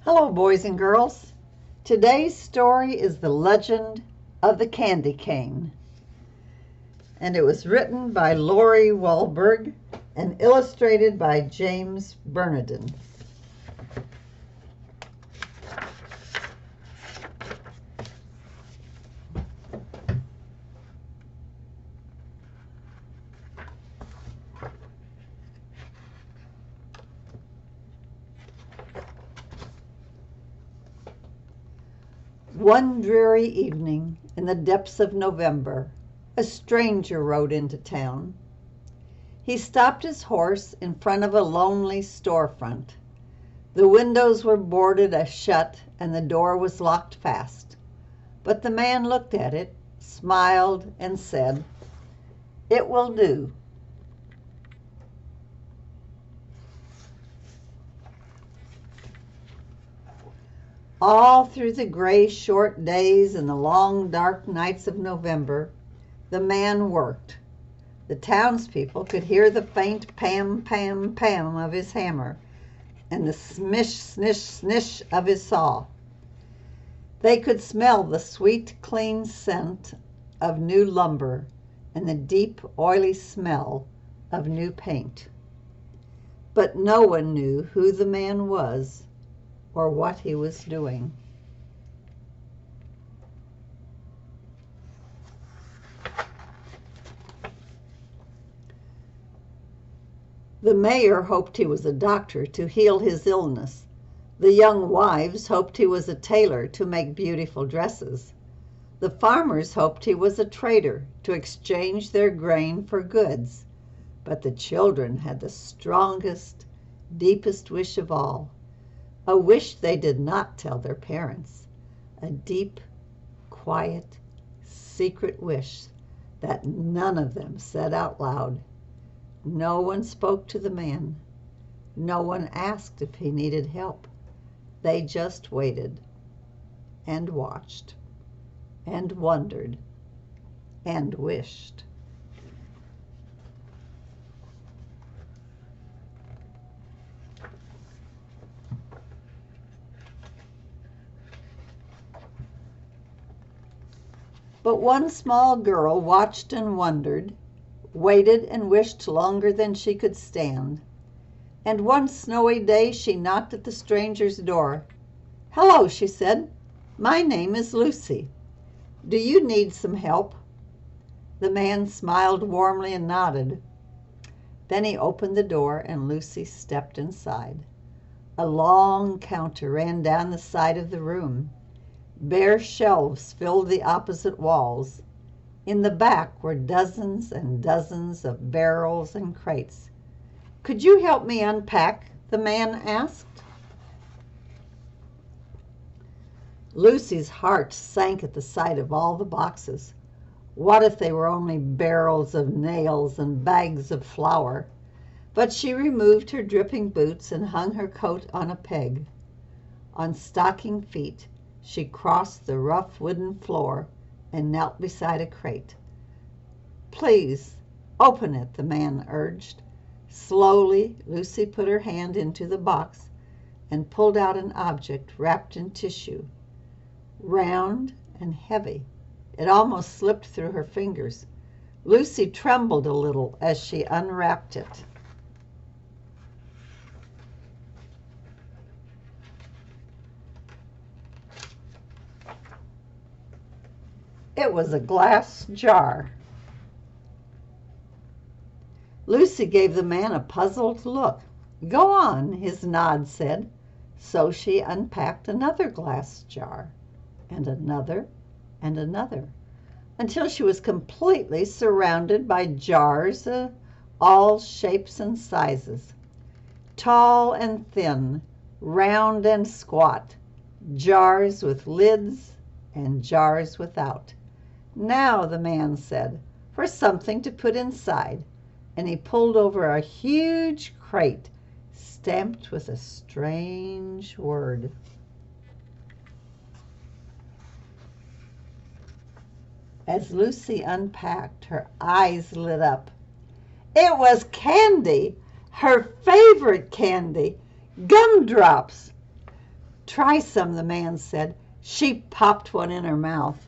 Hello, boys and girls. Today's story is The Legend of the Candy Cane, and it was written by Lori Walburg and illustrated by James Bernardin. One dreary evening in the depths of November, a stranger rode into town. He stopped his horse in front of a lonely storefront. The windows were boarded shut and the door was locked fast. But the man looked at it, smiled, and said, "It will do." All through the gray short days and the long dark nights of November, the man worked. The townspeople could hear the faint pam, pam, pam of his hammer and the smish, snish, snish of his saw. They could smell the sweet, clean scent of new lumber and the deep, oily smell of new paint. But no one knew who the man was or what he was doing. The mayor hoped he was a doctor to heal his illness. The young wives hoped he was a tailor to make beautiful dresses. The farmers hoped he was a trader to exchange their grain for goods. But the children had the strongest, deepest wish of all, a wish they did not tell their parents, a deep, quiet, secret wish that none of them said out loud. No one spoke to the man. No one asked if he needed help. They just waited and watched and wondered and wished. But one small girl watched and wondered, waited and wished longer than she could stand. And one snowy day she knocked at the stranger's door. "Hello," she said. "My name is Lucy. Do you need some help?" The man smiled warmly and nodded. Then he opened the door and Lucy stepped inside. A long counter ran down the side of the room. Bare shelves filled the opposite walls. In the back were dozens and dozens of barrels and crates. "Could you help me unpack?" the man asked. Lucy's heart sank at the sight of all the boxes. What if they were only barrels of nails and bags of flour? But she removed her dripping boots and hung her coat on a peg. On stocking feet, she crossed the rough wooden floor and knelt beside a crate. "Please, open it," the man urged. Slowly, Lucy put her hand into the box and pulled out an object wrapped in tissue. Round and heavy, it almost slipped through her fingers. Lucy trembled a little as she unwrapped it. It was a glass jar. Lucy gave the man a puzzled look. "Go on," his nod said. So she unpacked another glass jar, and another, and another, until she was completely surrounded by jars of all shapes and sizes. Tall and thin, round and squat, jars with lids and jars without. "Now," the man said, "for something to put inside." And he pulled over a huge crate stamped with a strange word. As Lucy unpacked, her eyes lit up. It was candy, her favorite candy, gumdrops. "Try some," the man said. She popped one in her mouth.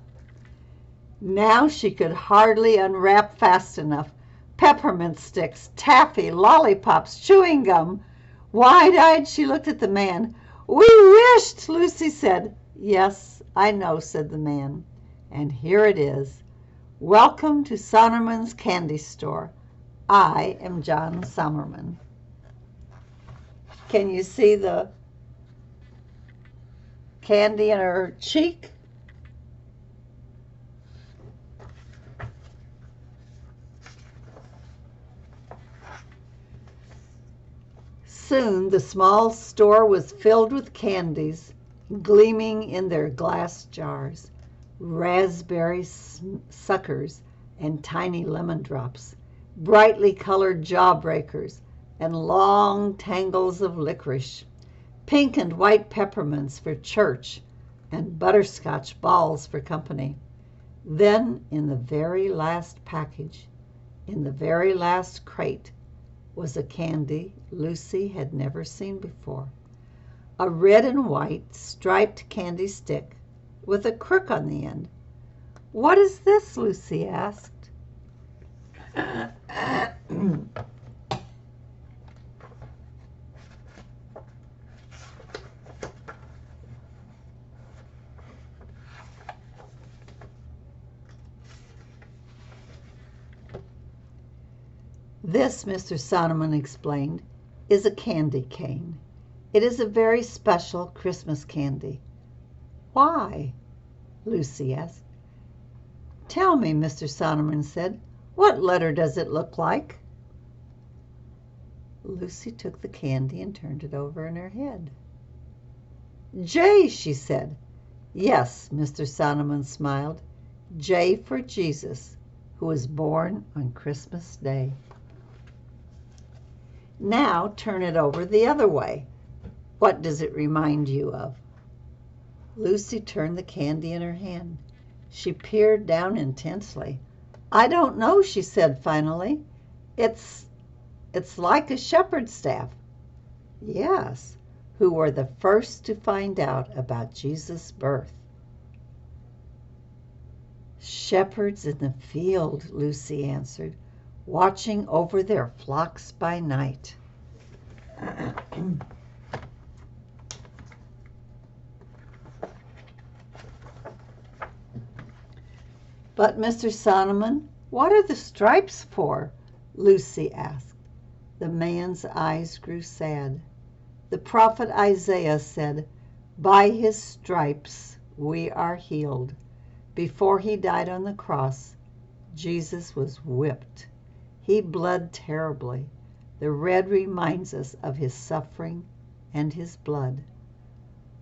Now she could hardly unwrap fast enough. Peppermint sticks, taffy, lollipops, chewing gum. Wide-eyed, she looked at the man. "We wished," Lucy said. "Yes, I know," said the man. "And here it is. Welcome to Sonnerman's Candy Store. I am John Sonnerman." Can you see the candy in her cheek? Soon the small store was filled with candies, gleaming in their glass jars, raspberry suckers and tiny lemon drops, brightly colored jawbreakers, and long tangles of licorice, pink and white peppermints for church, and butterscotch balls for company. Then, in the very last package, in the very last crate, was a candy Lucy had never seen before. A red and white striped candy stick with a crook on the end. "What is this?" Lucy asked. "This," Mr. Sonneman explained, "is a candy cane. It is a very special Christmas candy." "Why?" Lucy asked. "Tell me," Mr. Sonneman said. "What letter does it look like?" Lucy took the candy and turned it over in her head. "J," she said. "Yes," Mr. Sonneman smiled. "J for Jesus, who was born on Christmas Day." "Now turn it over the other way. What does it remind you of?" Lucy turned the candy in her hand. She peered down intensely. "I don't know," she said finally. It's like a shepherd's staff." "Yes, who were the first to find out about Jesus' birth." "Shepherds in the field," Lucy answered, "watching over their flocks by night." "But, Mr. Sonneman, what are the stripes for?" Lucy asked. The man's eyes grew sad. "The prophet Isaiah said, 'By his stripes we are healed.' Before he died on the cross, Jesus was whipped. He bled terribly. The red reminds us of his suffering and his blood."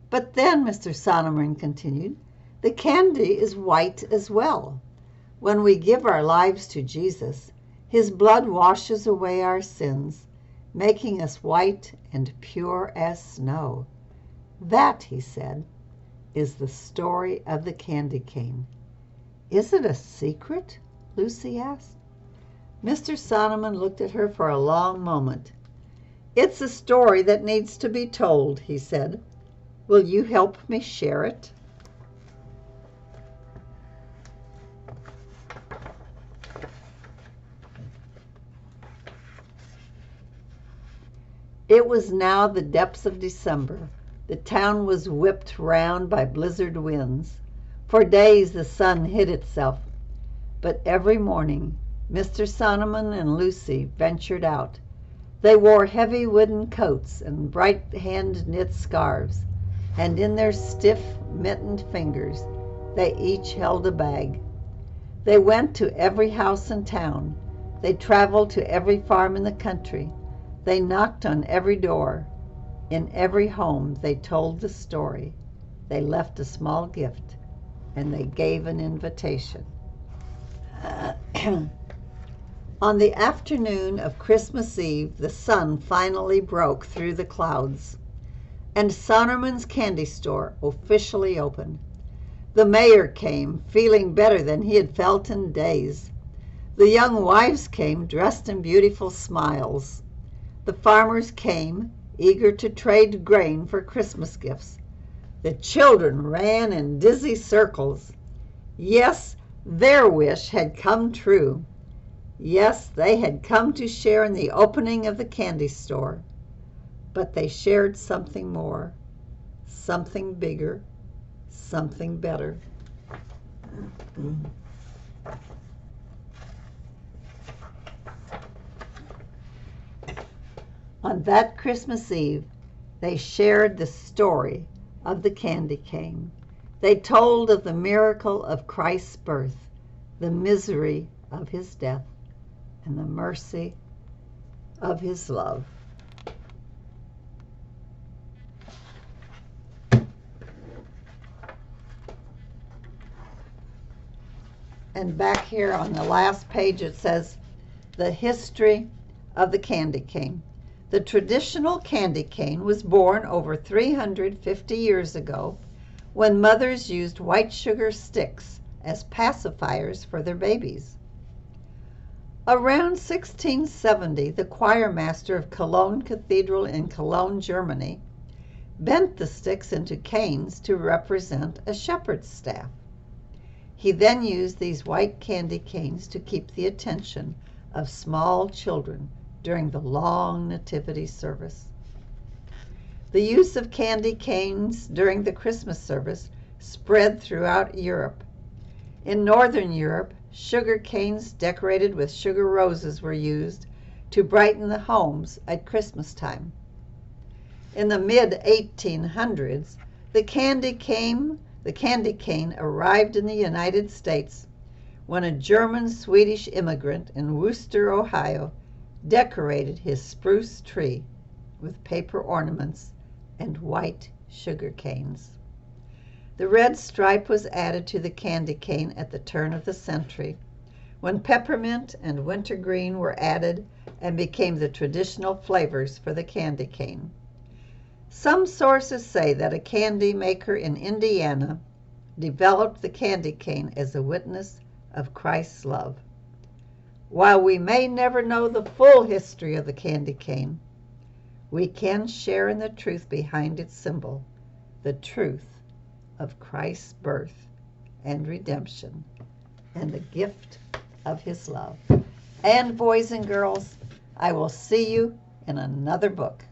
"But then," Mr. Sonneman continued, "the candy is white as well. When we give our lives to Jesus, his blood washes away our sins, making us white and pure as snow. That," he said, "is the story of the candy cane." "Is it a secret?" Lucy asked. Mr. Sonneman looked at her for a long moment. "It's a story that needs to be told," he said. "Will you help me share it?" It was now the depths of December. The town was whipped round by blizzard winds. For days the sun hid itself. But every morning Mr. Sonneman and Lucy ventured out. They wore heavy wooden coats and bright hand-knit scarves, and in their stiff, mittened fingers they each held a bag. They went to every house in town. They traveled to every farm in the country. They knocked on every door. In every home they told the story. They left a small gift, and they gave an invitation. On the afternoon of Christmas Eve, the sun finally broke through the clouds, and Sonnerman's Candy Store officially opened. The mayor came, feeling better than he had felt in days. The young wives came, dressed in beautiful smiles. The farmers came, eager to trade grain for Christmas gifts. The children ran in dizzy circles. Yes, their wish had come true. Yes, they had come to share in the opening of the candy store. But they shared something more, something bigger, something better. On that Christmas Eve, they shared the story of the candy cane. They told of the miracle of Christ's birth, the misery of his death, and the mercy of his love. And back here on the last page it says, the history of the candy cane. The traditional candy cane was born over 350 years ago when mothers used white sugar sticks as pacifiers for their babies. Around 1670, the choir master of Cologne Cathedral in Cologne, Germany, bent the sticks into canes to represent a shepherd's staff. He then used these white candy canes to keep the attention of small children during the long nativity service. The use of candy canes during the Christmas service spread throughout Europe. In Northern Europe, sugar canes decorated with sugar roses were used to brighten the homes at Christmas time. In the mid-1800s, the candy cane arrived in the United States when a German-Swedish immigrant in Wooster, Ohio, decorated his spruce tree with paper ornaments and white sugar canes. The red stripe was added to the candy cane at the turn of the century, when peppermint and wintergreen were added and became the traditional flavors for the candy cane. Some sources say that a candy maker in Indiana developed the candy cane as a witness of Christ's love. While we may never know the full history of the candy cane, we can share in the truth behind its symbol, the truth of Christ's birth and redemption and the gift of his love. And boys and girls, I will see you in another book.